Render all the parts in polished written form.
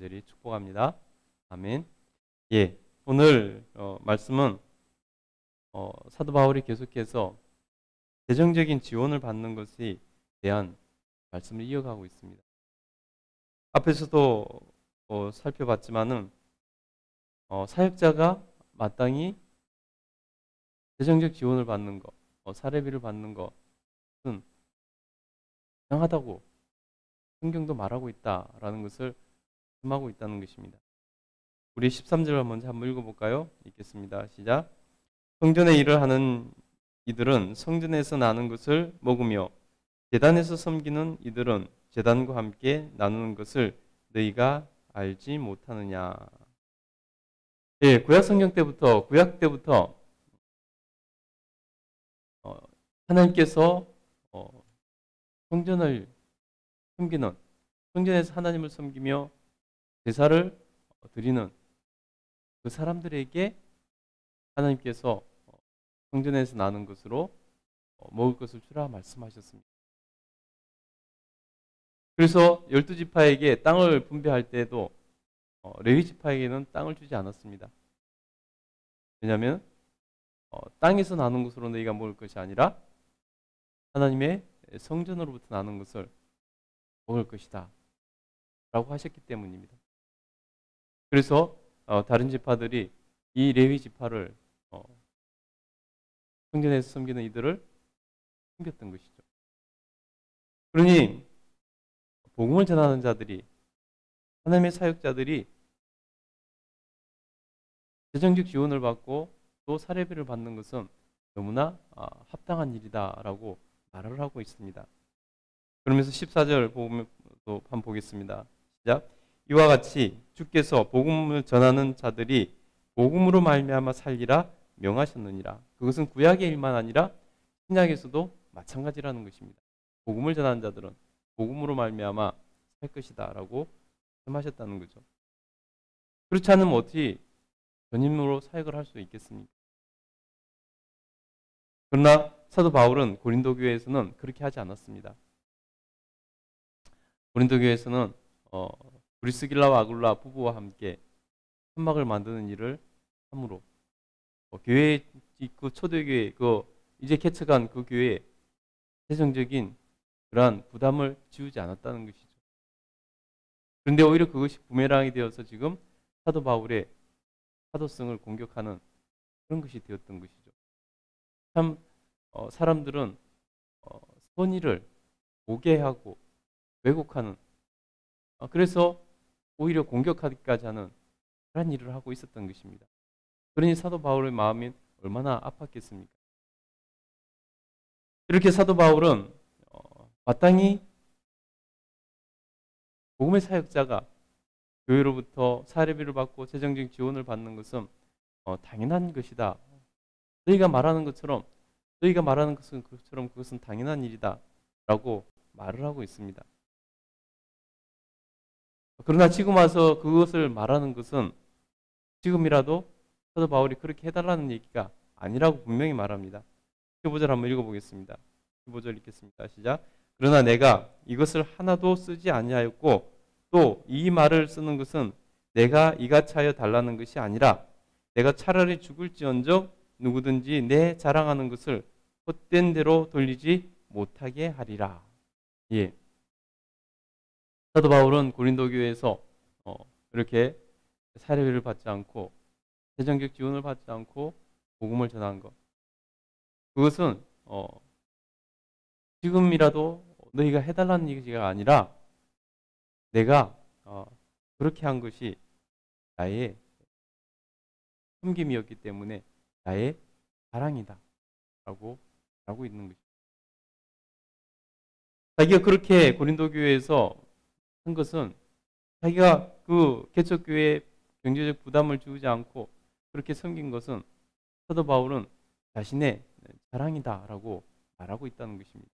간절히 축복합니다. 아멘. 예, 오늘 말씀은 사도 바울이 계속해서 재정적인 지원을 받는 것에 대한 말씀을 이어가고 있습니다. 앞에서도 살펴봤지만은 사역자가 마땅히 재정적 지원을 받는 것, 사례비를 받는 것은 당연하다고 성경도 말하고 있다라는 것을 말씀하고 있다는 것입니다. 우리 13절 먼저 한번 읽어볼까요? 읽겠습니다. 시작. 성전의 일을 하는 이들은 성전에서 나는 것을 먹으며 제단에서 섬기는 이들은 제단과 함께 나누는 것을 너희가 알지 못하느냐. 예, 구약 때부터 하나님께서 성전을 섬기는, 성전에서 하나님을 섬기며 제사를 드리는 그 사람들에게 하나님께서 성전에서 나는 것으로 먹을 것을 주라 말씀하셨습니다. 그래서 12지파에게 땅을 분배할 때에도 레위 지파에게는 땅을 주지 않았습니다. 왜냐하면 땅에서 나는 것으로 너희가 먹을 것이 아니라 하나님의 성전으로부터 나는 것을 먹을 것이다 라고 하셨기 때문입니다. 그래서 다른 지파들이 이 레위 지파를 성전에서 섬기는 이들을 숨겼던 것이죠. 그러니 복음을 전하는 자들이, 하나님의 사역자들이 재정적 지원을 받고 또 사례비를 받는 것은 너무나 합당한 일이다라고 말을 하고 있습니다. 그러면서 14절 복음도 한번 보겠습니다. 시작. 이와 같이 주께서 복음을 전하는 자들이 복음으로 말미암아 살리라 명하셨느니라. 그것은 구약의 일만 아니라 신약에서도 마찬가지라는 것입니다. 복음을 전하는 자들은 복음으로 말미암아 살 것이다라고 말씀하셨다는 거죠. 그렇지 않으면 어떻게 전임으로 사역을 할 수 있겠습니까? 그러나 사도 바울은 고린도 교회에서는 그렇게 하지 않았습니다. 고린도 교회에서는 브리스길라와 아굴라 부부와 함께 천막을 만드는 일을 함으로 교회 그 초대교회 이제 개척한 그 교회에 재정적인 그러한 부담을 지우지 않았다는 것이죠. 그런데 오히려 그것이 부메랑이 되어서 지금 사도 바울의 사도성을 공격하는 그런 것이 되었던 것이죠. 참 사람들은 선의를 오개하고 왜곡하는, 그래서 오히려 공격하기까지 하는 그런 일을 하고 있었던 것입니다. 그러니 사도 바울의 마음이 얼마나 아팠겠습니까? 이렇게 사도 바울은 마땅히 복음의 사역자가 교회로부터 사례비를 받고 재정적 지원을 받는 것은 당연한 것이다. 너희가 말하는 것처럼 그것은 당연한 일이다 라고 말을 하고 있습니다. 그러나 지금 와서 그것을 말하는 것은 지금이라도 사도 바울이 그렇게 해달라는 얘기가 아니라고 분명히 말합니다. 15절 한번 읽어보겠습니다. 15절 읽겠습니다. 시작. 그러나 내가 이것을 하나도 쓰지 아니하였고 또 이 말을 쓰는 것은 내가 이같이 하여 달라는 것이 아니라 내가 차라리 죽을지언정 누구든지 내 자랑하는 것을 헛된 대로 돌리지 못하게 하리라. 예. 사도 바울은 고린도 교회에서 이렇게 사례비를 받지 않고 재정적 지원을 받지 않고 복음을 전한 것, 그것은 지금이라도 너희가 해달라는 얘기가 아니라 내가 그렇게 한 것이 나의 숨김이었기 때문에 나의 자랑이다 라고 하고 있는 것입니다. 자기가 그렇게 고린도 교회에서 한 것은 자기가 그 개척교회에 경제적 부담을 주지 않고 그렇게 섬긴 것은 사도 바울은 자신의 자랑이다라고 말하고 있다는 것입니다.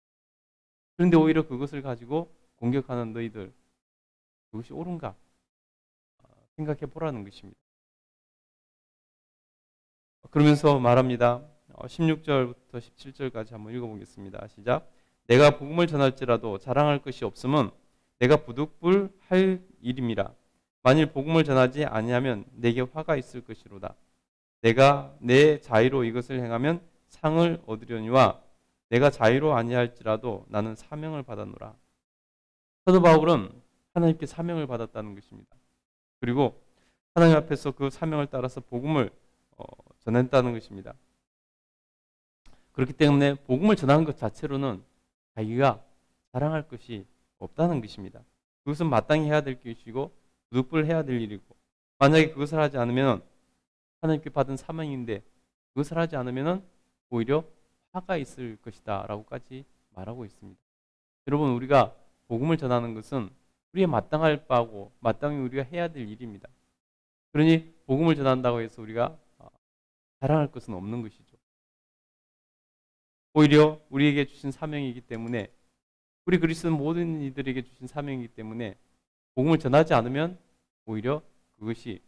그런데 오히려 그것을 가지고 공격하는 너희들, 그것이 옳은가 생각해 보라는 것입니다. 그러면서 말합니다. 16절부터 17절까지 한번 읽어보겠습니다. 시작. 내가 복음을 전할지라도 자랑할 것이 없음은 내가 부득불할 일임이라. 만일 복음을 전하지 아니하면 내게 화가 있을 것이로다. 내가 내 자의로 이것을 행하면 상을 얻으려니와 내가 자의로 아니할지라도 나는 사명을 받았노라. 사도 바울은 하나님께 사명을 받았다는 것입니다. 그리고 하나님 앞에서 그 사명을 따라서 복음을 전했다는 것입니다. 그렇기 때문에 복음을 전하는 것 자체로는 자기가 자랑할 것이 없다는 것입니다. 그것은 마땅히 해야 될 것이고 늑불 해야 될 일이고, 만약에 그것을 하지 않으면 하나님께 받은 사명인데 그것을 하지 않으면 오히려 화가 있을 것이다 라고까지 말하고 있습니다. 여러분, 우리가 복음을 전하는 것은 우리의 마땅할 바고 마땅히 우리가 해야 될 일입니다. 그러니 복음을 전한다고 해서 우리가 자랑할 것은 없는 것이죠. 오히려 우리에게 주신 사명이기 때문에, 우리 그리스도 모든 이들에게 주신 사명이기 때문에 복음을 전하지 않으면 오히려 그것이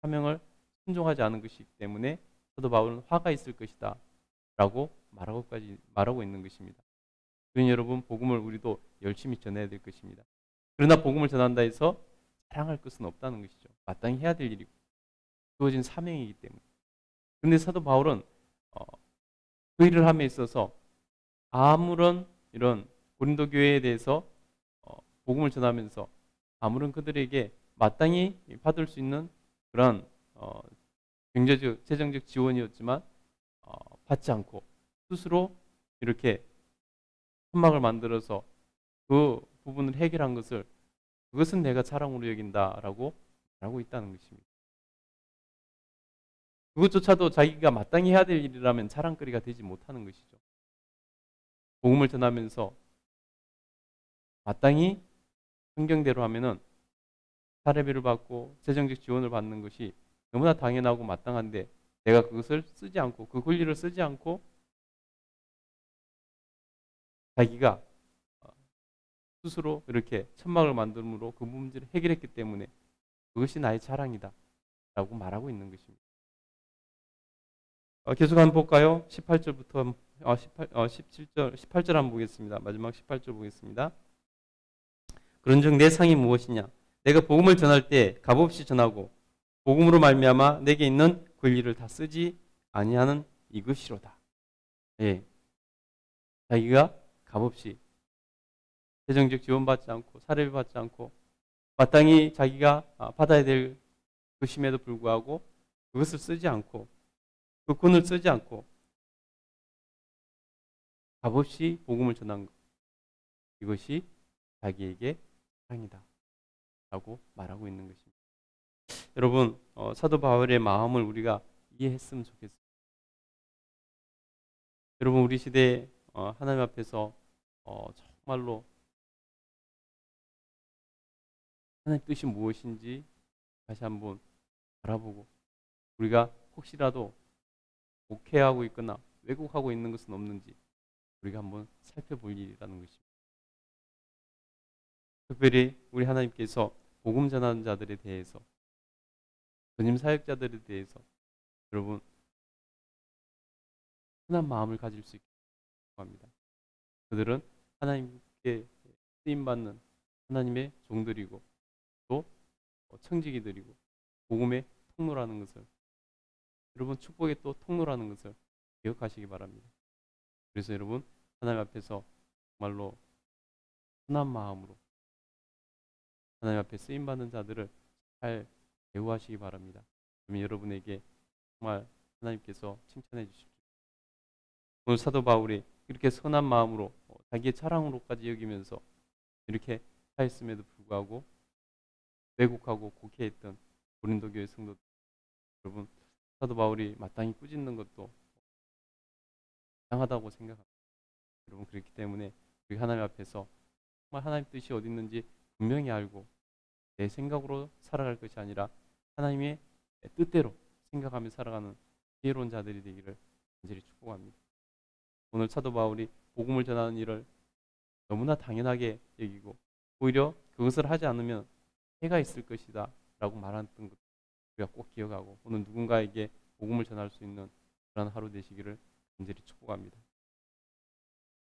사명을 순종하지 않은 것이기 때문에 사도 바울은 화가 있을 것이다 라고 말하고 있는 것입니다. 그러니 여러분, 복음을 우리도 열심히 전해야 될 것입니다. 그러나 복음을 전한다 해서 자랑할 것은 없다는 것이죠. 마땅히 해야 될 일이고 주어진 사명이기 때문에. 그런데 사도 바울은 그 일을 함에 있어서 아무런 이런 고린도 교회에 대해서 복음을 전하면서 아무런 그들에게 마땅히 받을 수 있는 그런 경제적, 재정적 지원이었지만 받지 않고 스스로 이렇게 천막을 만들어서 그 부분을 해결한 것을, 그것은 내가 자랑으로 여긴다라고 말하고 있다는 것입니다. 그것조차도 자기가 마땅히 해야 될 일이라면 자랑거리가 되지 못하는 것이죠. 복음을 전하면서 마땅히 성경대로 하면은 사례비를 받고 재정적 지원을 받는 것이 너무나 당연하고 마땅한데, 내가 그것을 쓰지 않고 그 권리를 쓰지 않고 자기가 스스로 이렇게 천막을 만듦으로 그 문제를 해결했기 때문에 그것이 나의 자랑이다 라고 말하고 있는 것입니다. 계속 한번 볼까요? 18절부터 18절 한번 보겠습니다. 마지막 18절 보겠습니다. 그런즉 내 상이 무엇이냐? 내가 복음을 전할 때 값없이 전하고 복음으로 말미암아 내게 있는 권리를 다 쓰지 아니하는 이것이로다. 예, 자기가 값없이 재정적 지원받지 않고 사례비 받지 않고 마땅히 자기가 받아야 될 것임에도 불구하고 그것을 쓰지 않고 그 권을 쓰지 않고 값없이 복음을 전한 것, 이것이 자기에게 상이다 라고 말하고 있는 것입니다. 여러분, 사도 바울의 마음을 우리가 이해했으면 좋겠습니다. 여러분, 우리 시대에 하나님 앞에서 정말로 하나님 뜻이 무엇인지 다시 한번 알아보고, 우리가 혹시라도 목회하고 있거나 왜곡하고 있는 것은 없는지 우리가 한번 살펴볼 일이라는 것입니다. 특별히 우리 하나님께서 복음 전하는 자들에 대해서, 전임 사역자들에 대해서 여러분 흔한 마음을 가질 수 있게 합니다. 그들은 하나님께 쓰임받는 하나님의 종들이고 또 청지기들이고 복음의 통로라는 것을, 여러분 축복의 또 통로라는 것을 기억하시기 바랍니다. 그래서 여러분, 하나님 앞에서 정말로 흔한 마음으로 하나님 앞에 쓰임받는 자들을 잘 대우하시기 바랍니다. 그러면 여러분에게 정말 하나님께서 칭찬해 주십시오. 오늘 사도 바울이 이렇게 선한 마음으로 자기의 자랑으로까지 여기면서 이렇게 하였음에도 불구하고 왜곡하고 곡해했던 고린도 교회 성도들, 여러분 사도 바울이 마땅히 꾸짖는 것도 이상하다고 생각합니다. 여러분, 그렇기 때문에 우리 하나님 앞에서 정말 하나님 뜻이 어디 있는지 분명히 알고 내 생각으로 살아갈 것이 아니라 하나님의 뜻대로 생각하며 살아가는 지혜로운 자들이 되기를 간절히 축복합니다. 오늘 사도 바울이 복음을 전하는 일을 너무나 당연하게 여기고 오히려 그것을 하지 않으면 해가 있을 것이다 라고 말했던 것 우리가 꼭 기억하고, 오늘 누군가에게 복음을 전할 수 있는 그런 하루 되시기를 간절히 축복합니다.